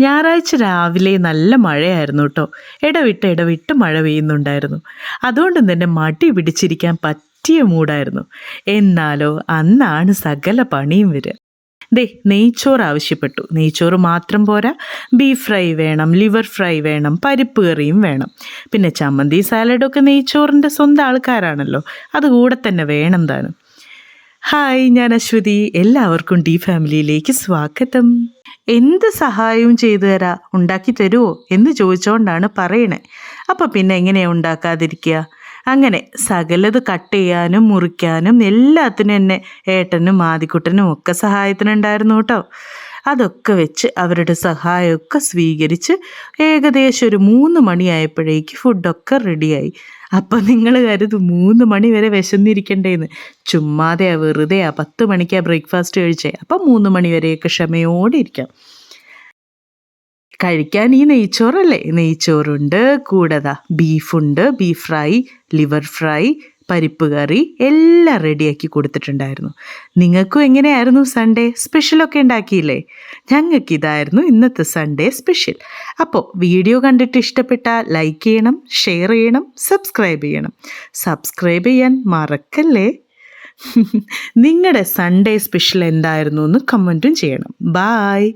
ഞായറാഴ്ച രാവിലെ നല്ല മഴയായിരുന്നു കേട്ടോ. ഇടവിട്ട് മഴ പെയ്യുന്നുണ്ടായിരുന്നു. അതുകൊണ്ട് തന്നെ മടി പിടിച്ചിരിക്കാൻ പറ്റിയ മൂടായിരുന്നു. എന്നാലോ അന്നാണ് സകല പണിയും വരിക. നെയ്ച്ചോറ് ആവശ്യപ്പെട്ടു. നെയ്ച്ചോറ് മാത്രം പോരാ, ബീഫ് ഫ്രൈ വേണം, ലിവർ ഫ്രൈ വേണം, പരിപ്പ് കറിയും വേണം. പിന്നെ ചമ്മന്തി സാലഡൊക്കെ നെയ്ച്ചോറിൻ്റെ സ്വന്തം ആൾക്കാരാണല്ലോ, അത് കൂടെ തന്നെ വേണം താനും. ഹായ്, ഞാൻ അശ്വതി. എല്ലാവർക്കും ഡി ഫാമിലിയിലേക്ക് സ്വാഗതം. എന്ത് സഹായവും ചെയ്തു തരാം, ഉണ്ടാക്കി തരുമോ എന്ന് ചോദിച്ചുകൊണ്ടാണ് പറയണേ. അപ്പം പിന്നെ എങ്ങനെയാണ് ഉണ്ടാക്കാതിരിക്കുക? അങ്ങനെ സകലത് കട്ട് ചെയ്യാനും മുറിക്കാനും എല്ലാത്തിനും എന്നെ ഏട്ടനും ആദിക്കുട്ടനും ഒക്കെ സഹായത്തിനുണ്ടായിരുന്നു കേട്ടോ. അതൊക്കെ വെച്ച് അവരുടെ സഹായമൊക്കെ സ്വീകരിച്ച് ഏകദേശം ഒരു 3 മണിയായപ്പോഴേക്ക് ഫുഡൊക്കെ റെഡിയായി. അപ്പം നിങ്ങൾ കരുതും 3 മണി വരെ വിശന്നിരിക്കണ്ടേന്ന്. ചുമ്മാതെയാ, വെറുതെയാ. 10 മണിക്കാണ് ബ്രേക്ക്ഫാസ്റ്റ് കഴിച്ചേ. അപ്പം 3 മണി വരെയൊക്കെ ക്ഷമയോടെ ഇരിക്കാം. കഴിക്കാൻ ഈ നെയ്ച്ചോറല്ലേ. നെയ്ച്ചോറുണ്ട്, കൂടതാ ബീഫുണ്ട്, ബീഫ് ഫ്രൈ, ലിവർ ഫ്രൈ, പരിപ്പ് കറി എല്ലാം റെഡിയാക്കി കൊടുത്തിട്ടുണ്ടായിരുന്നു. നിങ്ങൾക്കും എങ്ങനെയായിരുന്നു സൺഡേ സ്പെഷ്യലൊക്കെ ഉണ്ടാക്കിയില്ലേ? ഞങ്ങൾക്കിതായിരുന്നു ഇന്നത്തെ സൺഡേ സ്പെഷ്യൽ. അപ്പോൾ വീഡിയോ കണ്ടിട്ട് ഇഷ്ടപ്പെട്ടാൽ ലൈക്ക് ചെയ്യണം, ഷെയർ ചെയ്യണം, സബ്സ്ക്രൈബ് ചെയ്യണം. സബ്സ്ക്രൈബ് ചെയ്യാൻ മറക്കല്ലേ. നിങ്ങളുടെ സൺഡേ സ്പെഷ്യൽ എന്തായിരുന്നു എന്ന് കമൻറ്റും ചെയ്യണം. ബായ്.